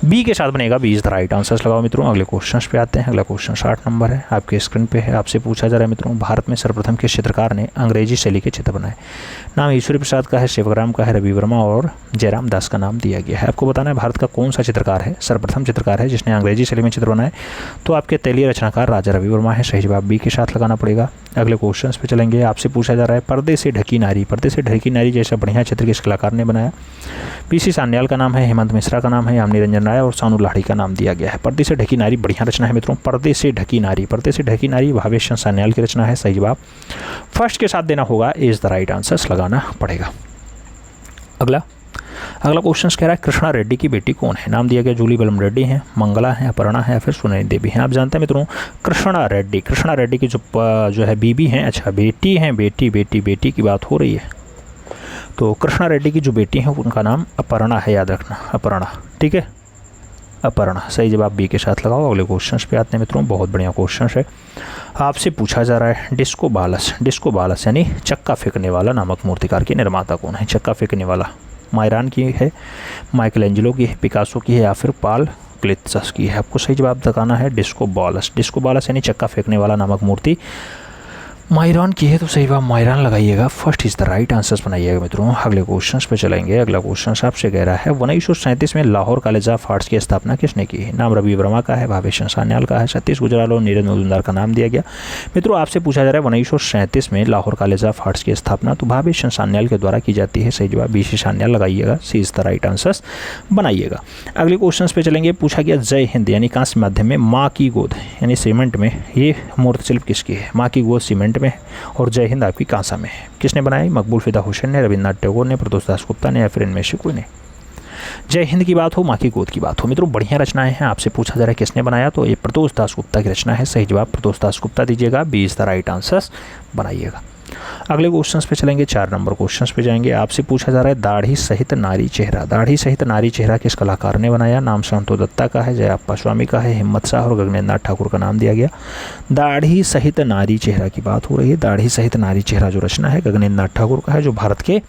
बी के साथ बनेगा, B is the right answer लगाओ मित्रों। अगले क्वेश्चन पे आते हैं। अगला क्वेश्चन 60 नंबर है, आपके स्क्रीन पे है। आपसे पूछा जा रहा है मित्रों भारत में सर्वप्रथम किस चित्रकार ने अंग्रेजी शैली के चित्र बनाए? नाम ईश्वरी प्रसाद का है, शिवग्राम का है, रवि वर्मा और जयराम दास का नाम दिया गया है। आपको बताना है भारत का कौन सा चित्रकार है सर्वप्रथम चित्रकार है जिसने अंग्रेजी शैली में चित्र बनाए? तो आपके तैलीय रचनाकार राजा रवि वर्मा है। सही जवाब बी के साथ लगाना पड़ेगा। अगले क्वेश्चन पे चलेंगे। आपसे पूछा जा रहा है पर्दे से ढकी नारी जैसा बढ़िया चित्र किस कलाकार ने बनाया? पीसी सान्याल का नाम है, हेमंत मिश्रा का नाम है, यामिनी रंजन राय और सानू लाहिड़ी का नाम दिया गया है। पर्दे से ढकी नारी बढ़िया रचना है मित्रों। पर्दे से ढकी नारी भावेश चंद्र सान्याल की रचना है। सही जवाब फर्स्ट के साथ देना होगा, इज द राइट आंसर लगाना पड़ेगा। अगला क्वेश्चन कह रहा है कृष्णा रेड्डी की बेटी कौन है? नाम दिया गया जूली बलम रेड्डी है, मंगला है, अपर्णा है, या फिर सुनैनी देवी है। आप जानते हैं मित्रों कृष्णा रेड्डी की जो है बीबी हैं, अच्छा बेटी हैं, बेटी की बात हो रही है। तो कृष्णा रेड्डी की जो बेटी हैं उनका नाम अपर्णा है, याद रखना अपर्णा, ठीक है अपर्णा। सही जवाब बी के साथ लगाओ। अगले क्वेश्चन पे आते हैं मित्रों, बहुत बढ़िया क्वेश्चन है। आपसे पूछा जा रहा है डिस्को बालस यानी चक्का फेंकने वाला नामक मूर्तिकार के निर्माता कौन है? चक्का फेंकने वाला मायरान की है, माइकल एंजेलो की है, पिकासो की है, या फिर पाल क्लित्सस की है। आपको सही जवाब बताना है डिस्को बालस यानी चक्का फेंकने वाला नामक मूर्ति मायरान की है। तो सही जवाब मायरान लगाइएगा, first is the right answer बनाइएगा मित्रों। अगले क्वेश्चन पे चलेंगे। अगला क्वेश्चन आपसे कह रहा है 1937 में लाहौर कॉलेज ऑफ आर्ट्स की स्थापना किसने की है? नाम रवि वर्मा का है, भावेश चंद्र सान्याल का है, सतीश गुजराल और नीरज मजूमदार का नाम दिया गया। मित्रों आपसे पूछा जा रहा है 1937 में लाहौर कॉलेज ऑफ आर्ट्स की स्थापना तो भावेश चंद्र सान्याल के द्वारा की जाती है। सही जवाब बी सी सान्याल लगाइएगा, सी इज द राइट आंसर बनाइएगा। अगले क्वेश्चन पे चलेंगे। पूछा गया जय हिंद यानी कांस्य माध्यम में माँ की गोद यानी सीमेंट में ये मूर्तिशिल्प किसकी है? माँ की गोद सीमेंट में और जय हिंद आपकी कांसा में है। किसने बनाई? मकबूल फिदा हुसैन ने, रविन्द्रनाथ टैगोर ने, प्रदोष दास गुप्ता ने, या फिर इनमें से कोई ने? जय हिंद की बात हो, माँ की गोद की बात हो। मित्रों बढ़िया रचनाएं हैं। आपसे पूछा जा रहा है किसने बनाया, तो ये प्रदोष दास गुप्ता की रचना है। सही जवाब प्रदोष दास गुप्ता दीजिएगा, B is the right answer बनाइएगा। अगले क्वेश्चन पे चलेंगे, 4 नंबर क्वेश्चन पे जाएंगे। आपसे पूछा जा रहा है दाढ़ी सहित नारी चेहरा। दाढ़ी सहित नारी चेहरा किस कलाकार ने बनाया। नाम संतो दत्ता का है, जयाप्पा स्वामी का है, हिम्मत शाह और गगनेंद्र नाथ ठाकुर का नाम दिया गया। दाढ़ी सहित नारी चेहरा की बात हो रही है। दाढ़ी सहित नारी चेहरा जो रचना है गगनेंद्र नाथ ठाकुर का है, जो भारत के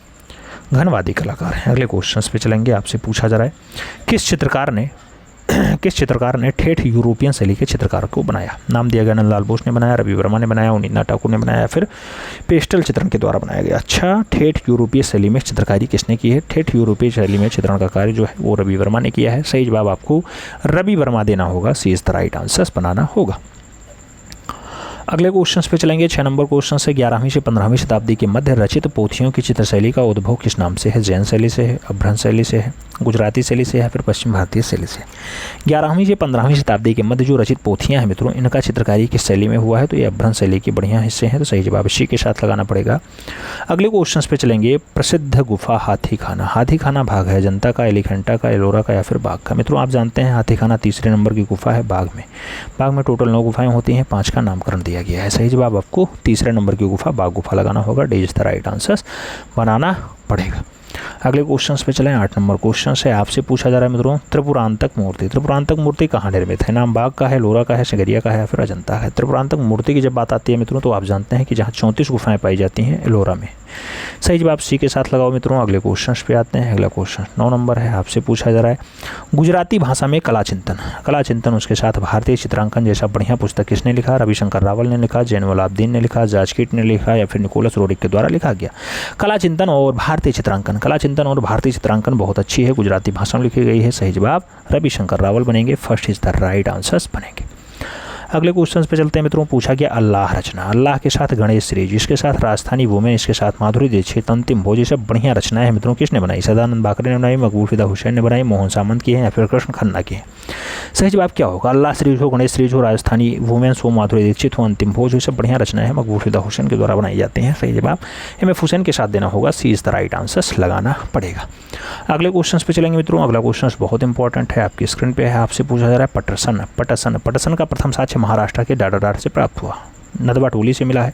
घनवादी कलाकार हैं। अगले क्वेश्चन पे चलेंगे। आपसे पूछा जा रहा है किस चित्रकार ने ठेठ यूरोपियन शैली के चित्रकार को बनाया। नाम दिया गया नंदलाल बोस ने बनाया, रवि वर्मा ने बनाया, उन्नीनाथ ठाकुर ने बनाया, फिर पेस्टल चित्रण के द्वारा बनाया गया। अच्छा, ठेठ यूरोपीय शैली में चित्रकारी किसने की है। ठेठ यूरोपीय शैली में चित्रण का कार्य जो है वो रवि वर्मा ने किया है। सही जवाब आपको रवि वर्मा देना होगा, सी इज द राइट आंसर बनाना होगा। अगले क्वेश्चन पे चलेंगे। 6 नंबर क्वेश्चन से 11वीं से 15वीं शताब्दी के मध्य रचित पोथियों की चित्रशैली का उद्भव किस नाम से है। जैन शैली से है, अभ्रंश शैली से है, गुजराती शैली से है, फिर पश्चिम भारतीय शैली से। 11वीं से 15वीं शताब्दी के मध्य जो रचित पोथियां हैं मित्रों, इनका चित्रकारी किस शैली में हुआ है, तो ये अभ्रंश शैली के बढ़िया हिस्से हैं, तो सही जवाब इसी के साथ लगाना पड़ेगा। अगले क्वेश्चन पे चलेंगे। प्रसिद्ध गुफा हाथी खाना। हाथी खाना भाग है जनता का, एलिफेंटा का, एलोरा का या फिर बाघ का। मित्रों आप जानते हैं हाथी खाना तीसरे नंबर की गुफा है बाघ में टोटल 9 गुफाएं होती हैं, 5 का नामकरण दिया गया है। सही जवाब आपको तीसरे नंबर की गुफा बाघ गुफा लगाना होगा, D is the right answer बनाना पड़ेगा। अगले क्वेश्चन पे चलें। 8 नंबर क्वेश्चन से आपसे पूछा जा रहा है मित्रों त्रिपुरांतक मूर्ति। त्रिपुरांतक मूर्ति कहाँ निर्मित है। नाम बाघ का है, लोरा का है, सिंगरिया का है, फिर अजंता है। त्रिपुरांतक मूर्ति की जब बात आती है मित्रों, तो आप जानते हैं कि जहाँ 34 गुफाएं पाई जाती हैं एलोरा में। सही जवाब सी के साथ लगाओ मित्रों। अगले क्वेश्चन पे आते हैं। अगला क्वेश्चन 9 नंबर है। आपसे पूछा जा रहा है गुजराती भाषा में कला चिंतन उसके साथ भारतीय चित्रांकन जैसा बढ़िया पुस्तक किसने लिखा। रविशंकर रावल ने लिखा, जैनुल आबदीन ने लिखा, जाजकीट ने लिखा या फिर निकोलस रोडिक के द्वारा लिखा गया। कला चिंतन और भारतीय चित्रांकन बहुत अच्छी है, गुजराती भाषा में लिखी गई है। सही जवाब रविशंकर रावल बनेंगे, first is the right answers बनेंगे। अगले क्वेश्चन पे चलते हैं मित्रों। पूछा गया अल्लाह रचना। अल्लाह के साथ गणेश श्रीज, इसके साथ राजस्थानी वुमेन, इसके साथ माधुरी दीक्षित, अंतिम भोज, ये सब बढ़िया रचनाएं हैं मित्रों। किसने बनाई। सदानंद बाकरे ने बनाई, मकबूल फिदा हुसैन ने बनाई, मोहन सामंत की है या फिर कृष्ण खन्ना की है। सही जवाब क्या होगा। अल्लाह श्रीज हो, गणेश श्रीज हो, राजस्थानी वुमेन्स हो, माधुरी दीक्षित हो, अंतिम भोज, ये सब बढ़िया रचनाएं हैं, मकबूल फिदा हुसैन के द्वारा बनाई जाती हैं। सही जवाब MF हुसैन के साथ देना होगा, सी इज द राइट आंसर लगाना पड़ेगा। अगले क्वेश्चन पे चलेंगे मित्रों। अगला क्वेश्चन बहुत इंपॉर्टेंट है, आपकी स्क्रीन पे है। आपसे पूछा जा रहा है पटसन का प्रथम साक्ष्य महाराष्ट्र के डाडाडार से प्राप्त हुआ। नदवा टोली से मिला है,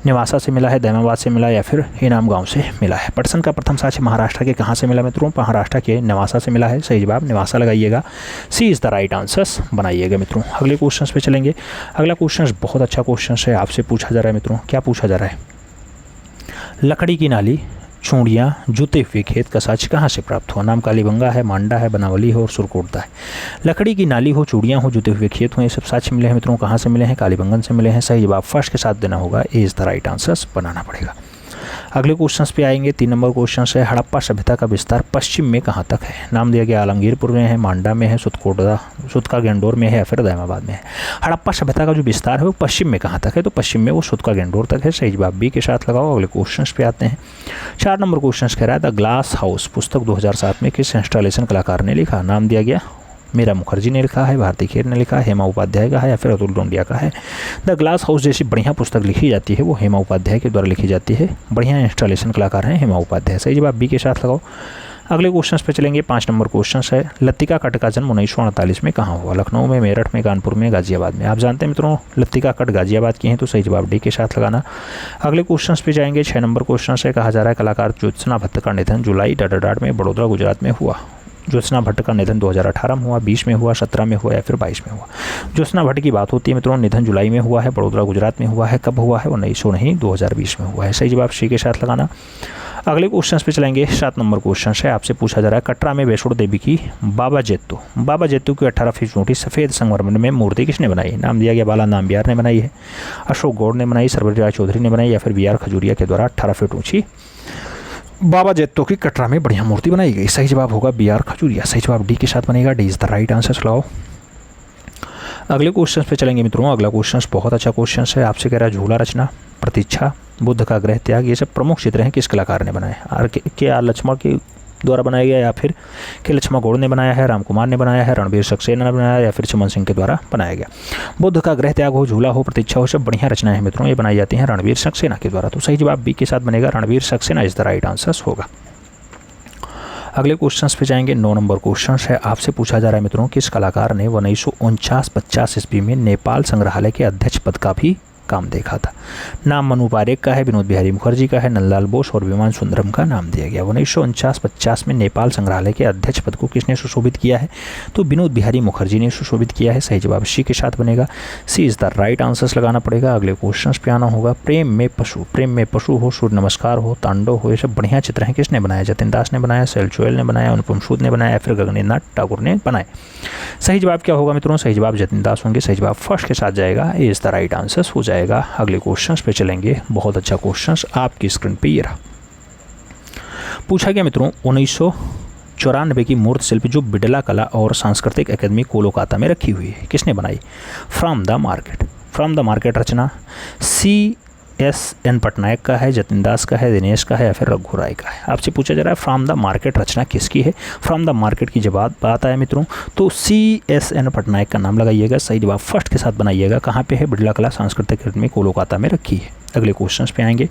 निवासा से मिला है, दैमाबाद से मिला या फिर इनाम गांव से मिला है। पटसन का प्रथम साक्ष्य महाराष्ट्र के कहाँ से मिला मित्रों। महाराष्ट्र के निवासा से मिला है। सही जवाब निवासा लगाइएगा, सी इज़ द राइट आंसर्स बनाइएगा मित्रों। अगले क्वेश्चन पे चलेंगे। अगला क्वेश्चन बहुत अच्छा क्वेश्चन है, आपसे पूछा जा रहा है मित्रों। क्या पूछा जा रहा है। लकड़ी की नाली, चूड़ियाँ, जूते हुए खेत का साक्ष्य कहाँ से प्राप्त हुआ। नाम कालीबंगा है, मांडा है, बनावली है और सुरकोटदा है। लकड़ी की नाली हो, चूड़ियाँ हो, जूते हुए खेत हो, ये सब साक्ष्य मिले हैं मित्रों। कहाँ से मिले हैं। कालीबंगन से मिले हैं। सही जवाब फर्स्ट के साथ देना होगा, ए इज द राइट आंसर्स बनाना पड़ेगा। अगले क्वेश्चन पे आएंगे। 3 नंबर क्वेश्चन है हड़प्पा सभ्यता का विस्तार पश्चिम में कहाँ तक है। नाम दिया गया आलमगीरपुर में है, मांडा में है, सुतका गेंडोर में है या फिर दैमाबाद में है। हड़प्पा सभ्यता का जो विस्तार है वो पश्चिम में कहाँ तक है, तो पश्चिम में वो सुतका गेंडोर तक है। सही जवाब बी के साथ लगाओ। अगले क्वेश्चन पे आते हैं। 4 नंबर क्वेश्चन कह रहा है द ग्लास हाउस पुस्तक 2007 में किस इंस्टॉलेशन कलाकार ने लिखा। नाम दिया गया मीरा मुखर्जी ने लिखा है, भारती खेर ने लिखा है, हेमा उपाध्याय का है या फिर अतुल डोंडिया का है। द ग्लास हाउस जैसी बढ़िया पुस्तक लिखी जाती है वो हेमा उपाध्याय के द्वारा लिखी जाती है। बढ़िया इंस्टॉलेशन कलाकार हैं हेमा उपाध्याय। सही जवाब बी के साथ लगाओ। अगले क्वेश्चन पे चलेंगे। 5 नंबर क्वेश्चन है लतिका कट का जन्म 1948 में कहाँ हुआ। लखनऊ में, मेरठ में, कानपुर में, गाजियाबाद में। आप जानते हैं मित्रों लतिका कट गाजियाबाद की हैं, तो सही जवाब डी के साथ लगाना। अगले क्वेश्चन पे जाएंगे। 6 नंबर क्वेश्चन से कहा जा रहा है कलाकार ज्योत्सना भट्ट का निधन जुलाई डाडाडाड में बड़ौदा गुजरात में हुआ। ज्योत्सना भट्ट का निधन 2018 में हुआ, 20 में हुआ, 17 में हुआ या फिर 22 में हुआ। ज्योत्सना भट्ट की बात होती है मित्रों, निधन जुलाई में हुआ है, बड़ौदा गुजरात में हुआ है। कब हुआ है, 2020 में हुआ है। सही जवाब सी के साथ लगाना। अगले क्वेश्चन पे चलेंगे। 7 नंबर क्वेश्चन है, आपसे पूछा जा रहा है कटरा में वैष्णो देवी की बाबा जेत्तू की 18 फीट ऊँची सफ़ेद संगमरमर में मूर्ति किसने बनाई। नाम दिया गया बाला नाम्बियार ने बनाई है, अशोक गौड़ ने बनाई, सरबरी राय चौधरी ने बनाई या फिर BR खजूरिया के द्वारा 18 फीट ऊँची बाबा जेत्तो की कटरा में बढ़िया मूर्ति बनाई गई। सही जवाब होगा BR खजूरिया। सही जवाब डी के साथ बनेगा, D is the right answer लगाओ। अगले क्वेश्चन पे चलेंगे मित्रों। अगला क्वेश्चन बहुत अच्छा क्वेश्चन है, आपसे कह रहा है झूला रचना, प्रतीक्षा, बुद्ध का ग्रह त्याग, ये सब प्रमुख चित्र हैं किस कलाकार ने बनाए। R लक्ष्मण के द्वारा बनाया गया या फिर के लक्ष्मण गौड़ ने बनाया है, राम कुमार ने बनाया है, रणवीर सक्सेना ने बनाया या फिर चमन सिंह के द्वारा बनाया गया। बुद्ध का ग्रह त्याग हो, झूला हो, प्रतीक्षा हो, सब बढ़िया रचनाएं हैं मित्रों, ये बनाई जाती हैं रणवीर सक्सेना के द्वारा। तो सही जवाब बी के साथ बनेगा, Ranveer Saxena is the right answer होगा। अगले क्वेश्चंस पे जाएंगे। 9 नंबर क्वेश्चन है, आपसे पूछा जा रहा है मित्रों, किस कलाकार ने 1949-50 ईस्वी में नेपाल संग्रहालय के अध्यक्ष पद का भी काम देखा था। नाम मनु पारेख का है, विनोद बिहारी मुखर्जी का है, नंदलाल बोस और विमान सुंदरम का नाम दिया गया। 1949-50 में नेपाल संग्रहालय के अध्यक्ष पद को किसने सुशोभित किया है? तो विनोद बिहारी मुखर्जी ने सुशोभित किया है। सही जवाब सी के साथ बनेगा, सी इज द राइट आंसर्स लगाना पड़ेगा। अगले क्वेश्चन पे आना होगा। प्रेम में पशु हो, सूर्य नमस्कार हो, तांडव हो, ये सब बढ़िया चित्र हैं। किसने बनाया? जतिन दास ने बनाया, सेल चोयल ने बनाया, अनुपम सूद ने बनाया, फिर गगनेन्द्रनाथ ठाकुर ने बनाया। सही जवाब क्या होगा मित्रों? सही जवाब जतिन दास होंगे। सही जवाब फर्स्ट के साथ जाएगा, ए इज द राइट आंसर्स हो जाएगा। अगले क्वेश्चंस पे चलेंगे। बहुत अच्छा क्वेश्चंस आपकी स्क्रीन पे ये रहा। पूछा गया मित्रों, 1994 की मूर्ति शिल्प जो बिड़ला कला और सांस्कृतिक अकादमी कोलकाता में रखी हुई है, किसने बनाई? फ्रॉम द मार्केट रचना CSN पटनायक का है, जतिन दास का है, दिनेश का है या फिर रघु राय का है। आपसे पूछा जा रहा है फ्रॉम द मार्केट रचना किसकी है? फ्रॉम द मार्केट की जब बात आए मित्रों तो CSN पटनायक का नाम लगाइएगा। सही जवाब फर्स्ट के साथ बनाइएगा। कहाँ पे है? बिड़ला कला सांस्कृतिक अकादमी कोलकाता में रखी है। अगले क्वेश्चन पे आएंगे।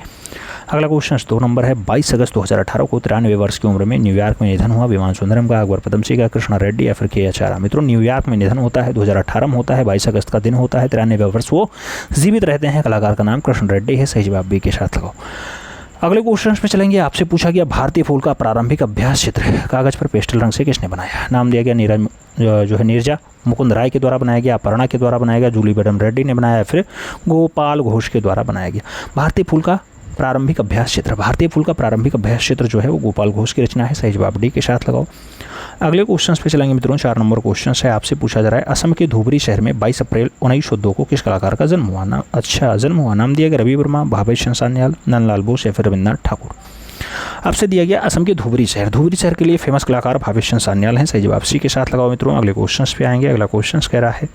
अगला क्वेश्चन 2 नंबर है। 22 अगस्त 2018 को 93 वर्ष की उम्र में न्यूयॉर्क में निधन हुआ विमान सुंदरम का, अकबर पदमसी का, कृष्णा रेड्डी या फिर के आचार्य। मित्रों न्यूयॉर्क में निधन होता है, 2018 में होता है, 22 अगस्त का दिन होता है, 93 वर्ष वो जीवित रहते हैं। कलाकार का नाम कृष्ण रेड्डी है। सही जवाब बी के साथ लगाओ। अगले क्वेश्चन पे चलेंगे। आपसे पूछा गया भारतीय फूल का प्रारंभिक अभ्यास चित्र कागज पर पेस्टल रंग से किसने बनाया? नाम दिया गया नीरजा मुकुंद राय के द्वारा बनाया गया, अपर्णा के द्वारा बनाया गया, जूली बेडम रेड्डी ने बनाया, फिर गोपाल घोष के द्वारा बनाया गया। भारतीय फूल का प्रारंभिक अभ्यास चित्र जो है वो गोपाल घोष की रचना है। सही जवाब डी के साथ लगाओ। अगले क्वेश्चन पे चलेंगे मित्रों। 4 नंबर क्वेश्चन है, आपसे पूछा जा रहा है असम के धुबरी शहर में 22 अप्रैल 1902 को किस कलाकार का जन्म हुआ? नाम दिया गया रवि वर्मा, भावेश सान्याल, नंदलाल बोस या फिर रविन्द्रनाथ ठाकुर। आपसे दिया गया असम के धुबरी शहर के लिए फेमस कलाकार भावेश सान्याल हैं। सही जवाब सी के साथ लगाओ मित्रों। अगले क्वेश्चन पे आएंगे। अगला क्वेश्चन कह रहा है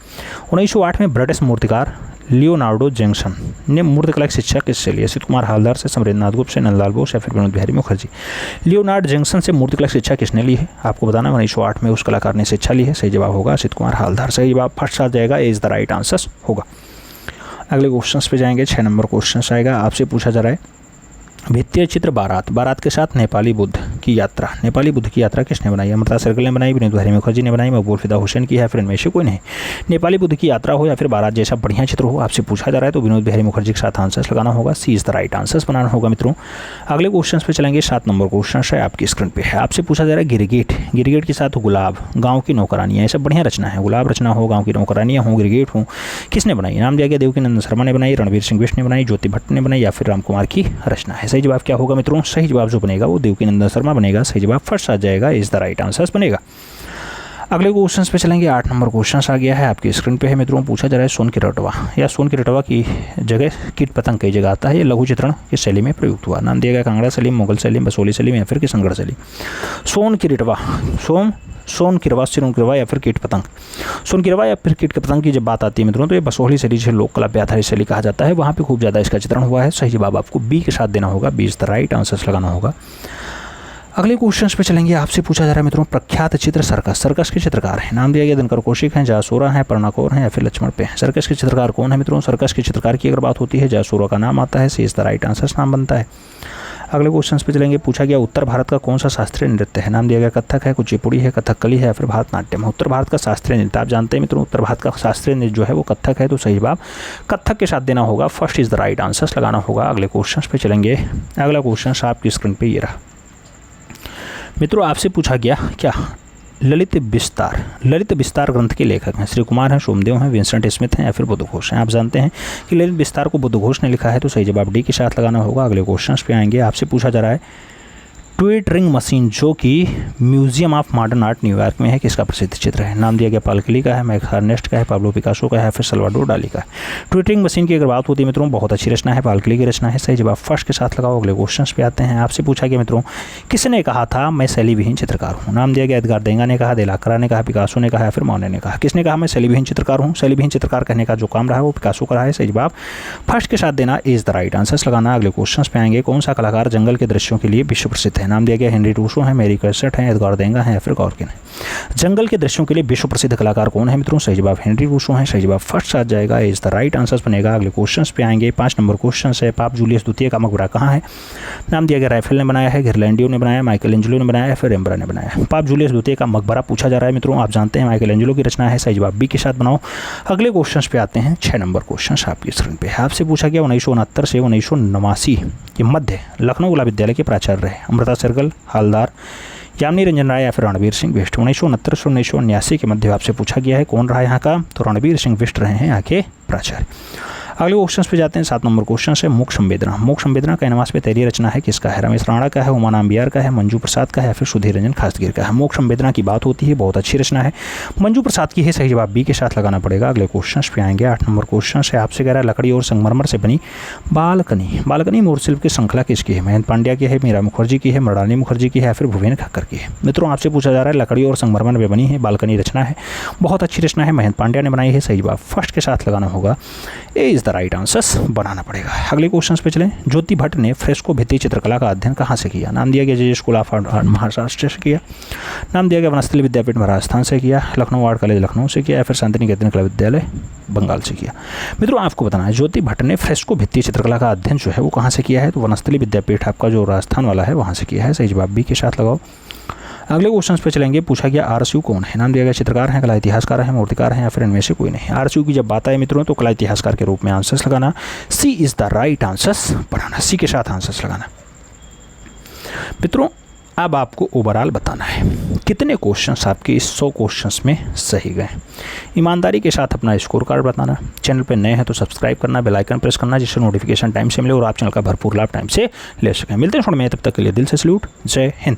1908 में ब्रिटिश मूर्तिकार लियोनार्डो जैक्सन ने मूर्तिकला की शिक्षा किससे ली? असित कुमार हालदार से, समरेंद्रनाथ गुप्त से, नंदलाल बोस या फिर विनोद बिहारी मुखर्जी। लियोनार्डो जैक्सन से मूर्तिकला की शिक्षा किसने ली है? आपको बताना है 1908 में उस कलाकार ने शिक्षा ली है। सही जवाब होगा असित कुमार हालदार। सही जवाब फर्स्ट आ जाएगा, ए इज द राइट आंसर होगा। अगले क्वेश्चन पे जाएंगे। 6 नंबर क्वेश्चन आएगा। आपसे पूछा जा रहा है भित्तीय चित्र बारात के साथ नेपाली बुद्ध की यात्रा किसने बनाई? अमृता सर्कल ने बनाई, विनोद बिहारी मुखर्जी ने बनाई, मकबूल फिदा हुसैन की है, फिर इनमें से कोई नहीं। नेपाली बुद्ध की यात्रा हो या फिर बारात जैसा बढ़िया चित्र हो, आपसे पूछा जा रहा है तो विनोद बिहारी मुखर्जी के साथ आंसर्स लगाना होगा। सी इज द राइट आंसर्स बनाना होगा मित्रों। अगले क्वेश्चन पे चलेंगे। 7 नंबर क्वेश्चन है आपकी स्क्रीन पे है। आपसे पूछा जा रहा है गिरगिट के साथ गुलाब, गाँव की नौकरानियाँ, ये सब बढ़िया रचना है। गुलाब रचना हो, गाँव की नौकरानियाँ हो, गिरगिट हो, किसने बनाई? नाम दिया गया देवकीनंदन शर्मा ने बनाई, रणवीर सिंह बिष्ट ने बनाई, ज्योति भट्ट ने बनाई या फिर राम कुमार की रचना है। सही जवाब क्या होगा मित्रों? सही जवाब जो बनेगा वो देवकीनंदन शर्मा बनेगा। सही जवाब फर्स्ट आ जाएगा, इज द राइट आंसर्स बनेगा। अगले क्वेश्चन पे चलेंगे। 8 नंबर क्वेश्चन आ गया है आपकी स्क्रीन पे है मित्रों। पूछा जा रहा है सोन की रटवा की जगह कीट पतंग कई जगह आता है, ये लघु चित्रण किस शैली में प्रयुक्त हुआ? नाम दिया गया कांगड़ा सलीम, मुगल सलीम, बसोली सलीम या फिर किशनगढ़ सलीम। सोन की रटवा या फिर कीट पतंग की जब बात आती है मित्रों तो ये बसोहली शैली से लोक कला पे आधारित शैली कहा जाता है। वहाँ पे खूब ज़्यादा इसका चित्रण हुआ है। सही जवाब आपको बी के साथ देना होगा, B is the right answers लगाना होगा। अगले क्वेश्चन पे चलेंगे। आपसे पूछा जा रहा है मित्रों प्रख्यात चित्र सर्कस के चित्रकार हैं। नाम दिया गया दिनकर कौशिक हैं, जासोरा हैं, पर्णा कौर हैं या फिर लक्ष्मण पे हैं। सर्कस के चित्रकार कौन है मित्रों? सर्कस के चित्रकार की अगर बात होती है जासोरा का नाम आता है। सी इज द राइट आंसर्स नाम बनता है। अगले क्वेश्चन पे चलेंगे। पूछा गया उत्तर भारत का कौन सा शास्त्रीय नृत्य है? नाम दिया गया कथक है, कुचिपुड़ी है, कथकली है या फिर भारतनाट्यम। उत्तर भारत का शास्त्रीय नृत्य आप जानते हैं मित्रों, उत्तर भारत का शास्त्रीय नृत्य जो है वो कथक है, तो सही जवाब कथक के साथ देना होगा। First is the right answers लगाना होगा। अगले क्वेश्चन पे चलेंगे। अगला क्वेश्चन आपकी स्क्रीन पे ये रहा मित्रों। आपसे पूछा गया क्या ललित विस्तार ग्रंथ के लेखक हैं? श्री कुमार हैं, सोमदेव हैं, विंसेंट स्मिथ हैं या फिर बुद्धघोष हैं। आप जानते हैं कि ललित विस्तार को बुद्धघोष ने लिखा है, तो सही जवाब डी के साथ लगाना होगा। अगले क्वेश्चन पे आएंगे। आपसे पूछा जा रहा है ट्विटरिंग मशीन जो कि museum of modern art New York में है, किसका प्रसिद्ध चित्र है? नाम दिया गया पालकिली का है, मैक अर्नेस्ट का है, पाब्लो पिकासो का है, फिर सल्वाडोर डाली का है। ट्विटरिंग मशीन की अगर बात होती है मित्रों बहुत अच्छी रचना है, पालकिली की रचना है। सही जवाब फर्स्ट के साथ लगाओ। अगले क्वेश्चन पे आते हैं। आपसे पूछा गया मित्रों किसने कहा था मैं शैलीविहीन चित्रकार हूँ? नाम दिया गया एडगार देंगा ने कहा, देलाकरा ने कहा, पिकासो ने कहा, फिर मौने ने कहा। किसने कहा मैं शैलीविहीन चित्रकार हूँ? शैलीविहीन चित्रकार कहने का जो काम रहा है वो पिकासो का रहा है। सही जवाब फर्स्ट के साथ देना इज द राइट आंसर्स लगाना। अगले क्वेश्चन पे आएंगे। कौन सा कलाकार जंगल के दृश्यों के लिए विश्व प्रसिद्ध है? नाम दिया गया हेनरी रूसो है, मेरी कैसेट है, एडगार देंगा है या फिर गॉर्किन है। जंगल के दृश्यों के लिए विश्व प्रसिद्ध कलाकार कौन है मित्रों? सही जवाब हेनरी रूसो है। सही जवाब फर्स्ट आ जाएगा, इज द राइट आंसर बनेगा। अगले क्वेश्चन पे आएंगे। 5 नंबर क्वेश्चन है, पाप जूलियस द्वितीय का मकबरा कहाँ है? नाम दिया गया राइफल ने बनाया है, घिरलैंडियो ने बनाया, माइकल एंजेलो ने बनाया, फिर एम्बरा ने बनाया। पाप जूलियस द्वितीय का मकबरा पूछा जा रहा है मित्रों, आप जानते हैं माइकल एंजेलो की रचना है। सही जवाब बी के साथ बनाओ। अगले क्वेश्चन पे आते हैं। 6 नंबर क्वेश्चन आपकी स्क्रीन पे आपसे पूछा गया 1969 से 1989 के मध्य लखनऊ कला विद्यालय के प्राचार्य रहे अमृता सहगल, हालदार, यामिनी रंजन राय या फिर रणवीर सिंह बिष्ट। 1969 से 1989 के मध्य आपसे पूछा गया है कौन रहा है यहाँ का? तो रणवीर सिंह बिष्ट रहे हैं यहाँ के प्राचार्य। अगले क्वेश्चन पे जाते हैं। 7 नंबर क्वेश्चन है मोक्ष संवेदना। मोक्ष संवेदना का नवास पे तेरी रचना है किसका है? रमेश राणा का है, उमानाम बिहार का है, मंजू प्रसाद का है या फिर सुधीर रंजन खासगीर का है। मोक्ष संवेदना की बात होती है, बहुत अच्छी रचना है, मंजू प्रसाद की है। सही जवाब बी के साथ लगाना पड़ेगा। अगले क्वेश्चन पे आएंगे। 8 नंबर क्वेश्चन है आपसे कह रहा है लकड़ी और संगमरमर से बनी बालकनी। बालकनी मूर्तिशिल्प की श्रृंखला किसकी है? महेंद्र पांड्या की है, मीरा मुखर्जी की है, मृणालिनी मुखर्जी की है या फिर भुवन खक्कर की है। मित्रों आपसे पूछा जा रहा है लकड़ी और संगमरमर में बनी है बालकनी रचना है, बहुत अच्छी रचना है, महेंद्र पांड्या ने बनाई है। सही जवाब फर्स्ट के साथ लगाना होगा, ए इज द राइट आंसर बनाना पड़ेगा। अगले क्वेश्चन पे चलें। ज्योति भट्ट ने फ्रेस्को भित्ति चित्रकला का अध्ययन कहाँ से किया? नाम दिया गया जे स्कूल ऑफ आर्ट महाराष्ट्र से किया, नाम दिया गया वनस्थली विद्यापीठ राजस्थान से किया, लखनऊ आर्ट कॉलेज लखनऊ से किया या फिर शांतिनिकेतन कला विद्यालय बंगाल से किया। मित्रों आपको बताना है ज्योति भट्ट ने फ्रेस्को भित्ति चित्रकला का अध्ययन जो है वो कहाँ से किया है? तो वनस्थली विद्यापीठ आपका जो राजस्थान वाला है वहाँ से किया है। सही जवाब बी के साथ लगाओ। अगले क्वेश्चन पे चलेंगे। पूछा गया आरएसयू कौन है? नाम दिया गया चित्रकार हैं, कला इतिहासकार हैं, मूर्तिकार हैं या फिर इनमें से कोई नहीं। आरएसयू की जब बात आए मित्रों तो कला इतिहासकार के रूप में आंसर्स लगाना, सी इज द राइट आंसर्स बनाना, सी के साथ आंसर्स लगाना। मित्रों अब आपको ओवरऑल बताना है कितने क्वेश्चंस आपके इस 100 क्वेश्चंस में सही गए। ईमानदारी के साथ अपना स्कोर कार्ड बताना। चैनल पे नए हैं तो सब्सक्राइब करना, बेल आइकन प्रेस करना जिससे नोटिफिकेशन टाइम से मिले और आप चैनल का भरपूर लाभ टाइम से ले सकें। मिलते हैं थोड़ा में, तब तक के लिए दिल से सैल्यूट, जय हिंद।